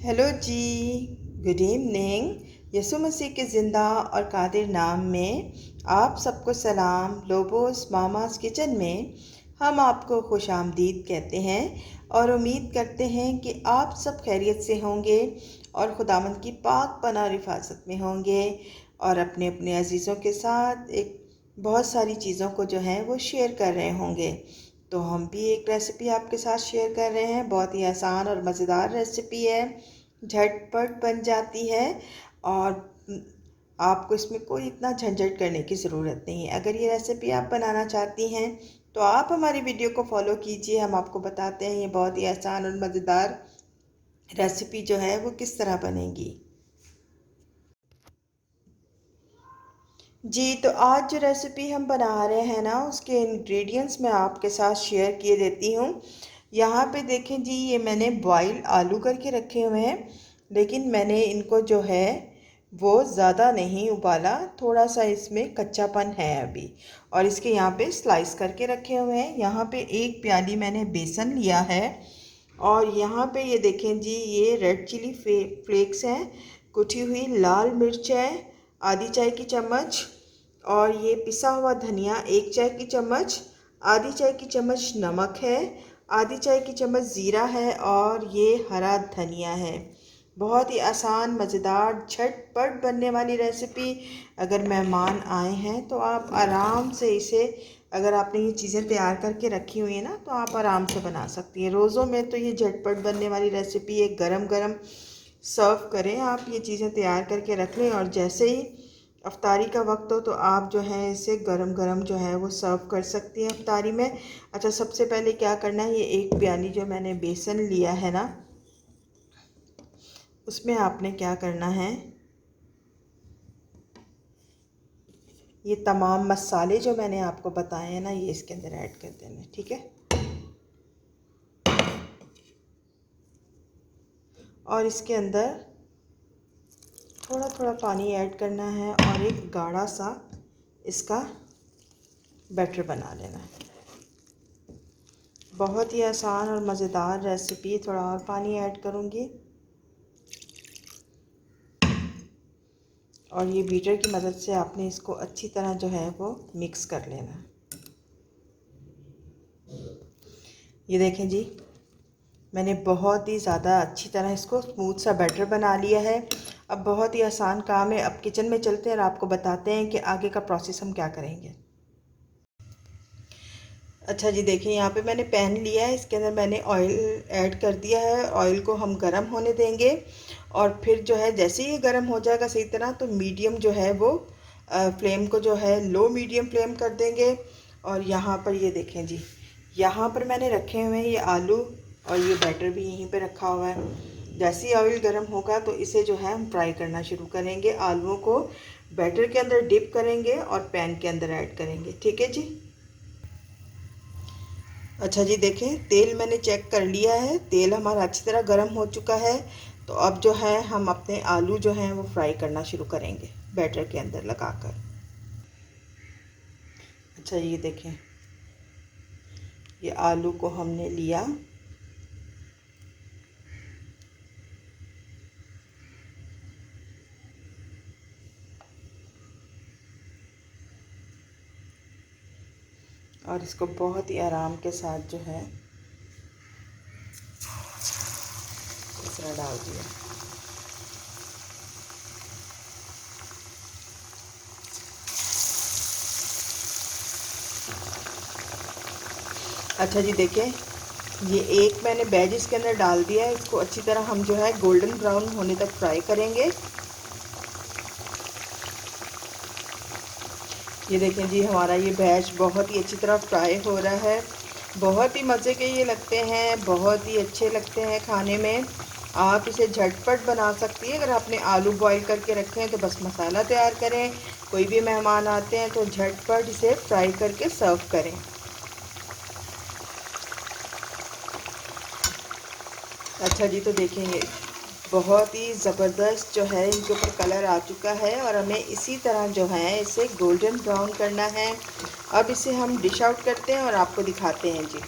Hello जी। Good evening. Yeshu Masih के ज़िंदा और कादिर नाम में आप सबको सलाम। लोबोस मामास किचन में हम आपको खुश आमदीद कहते हैं और उम्मीद करते हैं कि आप सब खैरियत से होंगे और खुदावंद की पाक पनाह और हिफाजत में होंगे और अपने अपने अजीज़ों के साथ एक बहुत सारी चीज़ों को जो है वो शेयर कर रहे होंगे। तो हम भी एक रेसिपी आपके साथ शेयर कर रहे हैं। बहुत ही आसान और मज़ेदार रेसिपी है, झटपट बन जाती है और आपको इसमें कोई इतना झंझट करने की ज़रूरत नहीं है। अगर ये रेसिपी आप बनाना चाहती हैं तो आप हमारी वीडियो को फॉलो कीजिए। हम आपको बताते हैं ये बहुत ही आसान और मज़ेदार रेसिपी जो है वो किस तरह बनेगी। जी, तो आज जो रेसिपी हम बना रहे हैं ना, उसके इंग्रेडिएंट्स मैं आपके साथ शेयर किए देती हूँ। यहाँ पे देखें जी, ये मैंने बॉयल आलू करके रखे हुए हैं, लेकिन मैंने इनको जो है वो ज़्यादा नहीं उबाला, थोड़ा सा इसमें कच्चापन है अभी। और इसके यहाँ पे स्लाइस करके रखे हुए हैं। यहाँ पे एक प्याली मैंने बेसन लिया है और यहाँ पे ये देखें जी, ये रेड चिली फ्लेक्स हैं, कुटी हुई लाल मिर्च है आधी चाय की चम्मच, और ये पिसा हुआ धनिया 1 चाय की चम्मच, आधी चाय की चम्मच नमक है, आधी चाय की चम्मच ज़ीरा है और ये हरा धनिया है। बहुत ही आसान, मज़ेदार, झटपट बनने वाली रेसिपी। अगर मेहमान आए हैं तो आप आराम से इसे, अगर आपने ये चीज़ें तैयार करके रखी हुई हैं ना, तो आप आराम से बना सकती हैं। रोज़ों में तो ये झटपट बनने वाली रेसिपी है। गरम गरम सर्व करें, आप ये चीज़ें तैयार करके रख लें और जैसे ही अफ्तारी का वक्त हो तो आप जो है इसे गरम गरम जो है वो सर्व कर सकती हैं अफ्तारी में। अच्छा, सबसे पहले क्या करना है, ये एक प्याली जो मैंने बेसन लिया है ना, उसमें आपने क्या करना है, ये तमाम मसाले जो मैंने आपको बताए हैं ना, ये इसके अंदर ऐड कर देना, ठीक है। और इसके अंदर थोड़ा थोड़ा पानी ऐड करना है और एक गाढ़ा सा इसका बैटर बना लेना है। बहुत ही आसान और मज़ेदार रेसिपी। थोड़ा और पानी ऐड करूँगी और ये बीटर की मदद से आपने इसको अच्छी तरह जो है वो मिक्स कर लेना है। ये देखें जी, मैंने बहुत ही ज़्यादा अच्छी तरह इसको स्मूथ सा बैटर बना लिया है। अब बहुत ही आसान काम है। अब किचन में चलते हैं और आपको बताते हैं कि आगे का प्रोसेस हम क्या करेंगे। अच्छा जी, देखिए यहाँ पे मैंने पैन लिया है, इसके अंदर मैंने ऑयल ऐड कर दिया है। ऑयल को हम गरम होने देंगे और फिर जो है जैसे ही गरम हो जाएगा सही तरह, तो मीडियम जो है वो फ्लेम को जो है लो मीडियम फ्लेम कर देंगे। और यहाँ पर ये देखें जी, यहाँ पर मैंने रखे हुए हैं ये आलू और ये बैटर भी यहीं पे रखा हुआ है। जैसे ही ऑयल गर्म होगा तो इसे जो है हम फ्राई करना शुरू करेंगे। आलूओं को बैटर के अंदर डिप करेंगे और पैन के अंदर ऐड करेंगे, ठीक है जी। अच्छा जी, देखें तेल मैंने चेक कर लिया है, तेल हमारा अच्छी तरह गर्म हो चुका है। तो अब जो है हम अपने आलू जो हैं वो फ्राई करना शुरू करेंगे बैटर के अंदर लगाकर। अच्छा ये देखें, ये आलू को हमने लिया और इसको बहुत ही आराम के साथ जो है इस तरह डाल दिया। अच्छा जी, देखें ये एक मैंने बैज इसके अंदर डाल दिया है। इसको अच्छी तरह हम जो है गोल्डन ब्राउन होने तक फ्राई करेंगे। ये देखें जी, हमारा ये बैच बहुत ही अच्छी तरह फ्राई हो रहा है। बहुत ही मज़े के ये लगते हैं, बहुत ही अच्छे लगते हैं खाने में। आप इसे झटपट बना सकती हैं। अगर आपने आलू बॉईल करके रखे हैं तो बस मसाला तैयार करें, कोई भी मेहमान आते हैं तो झटपट इसे फ्राई करके सर्व करें। अच्छा जी, तो देखेंगे बहुत ही ज़बरदस्त जो है इनके ऊपर कलर आ चुका है और हमें इसी तरह जो है इसे गोल्डन ब्राउन करना है। अब इसे हम डिश आउट करते हैं और आपको दिखाते हैं जी।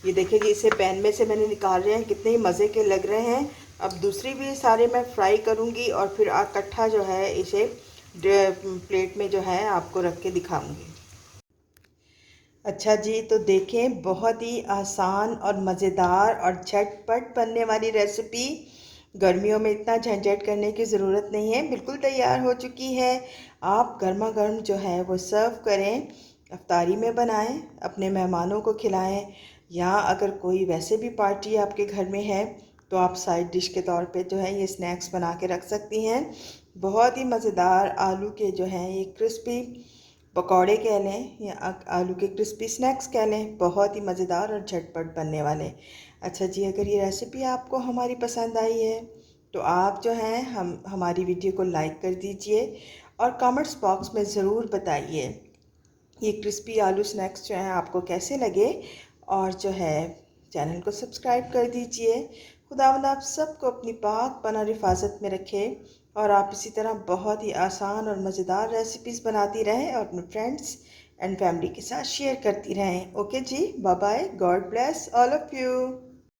ये देखिए जी, इसे पैन में से मैंने निकाल रहे हैं, कितने ही मज़े के लग रहे हैं। अब दूसरी भी सारे मैं फ्राई करूँगी और फिर इकट्ठा जो है इसे प्लेट में जो है आपको रख के दिखाऊँगी। अच्छा जी, तो देखें बहुत ही आसान और मज़ेदार और झटपट बनने वाली रेसिपी। गर्मियों में इतना झंझट करने की ज़रूरत नहीं है, बिल्कुल तैयार हो चुकी है। आप गर्मा गर्म जो है वो सर्व करें, अफ्तारी में बनाएं, अपने मेहमानों को खिलाएं, या अगर कोई वैसे भी पार्टी आपके घर में है तो आप साइड डिश के तौर पे जो है ये स्नैक्स बना के रख सकती हैं। बहुत ही मज़ेदार आलू के जो हैं ये क्रिस्पी पकौड़े कह लें या आलू के क्रिस्पी स्नैक्स कह लें, बहुत ही मज़ेदार और झटपट बनने वाले। अच्छा जी, अगर ये रेसिपी आपको हमारी पसंद आई है तो आप जो हैं हमारी वीडियो को लाइक कर दीजिए और कमेंट्स बॉक्स में ज़रूर बताइए ये क्रिस्पी आलू स्नैक्स जो हैं आपको कैसे लगे, और जो है चैनल को सब्सक्राइब कर दीजिए। खुदावंद आप सबको अपनी पाक पनाह हिफाजत में रखे और आप इसी तरह बहुत ही आसान और मज़ेदार रेसिपीज़ बनाती रहें और अपने फ्रेंड्स एंड फैमिली के साथ शेयर करती रहें। ओके जी, bye bye, God bless all of you.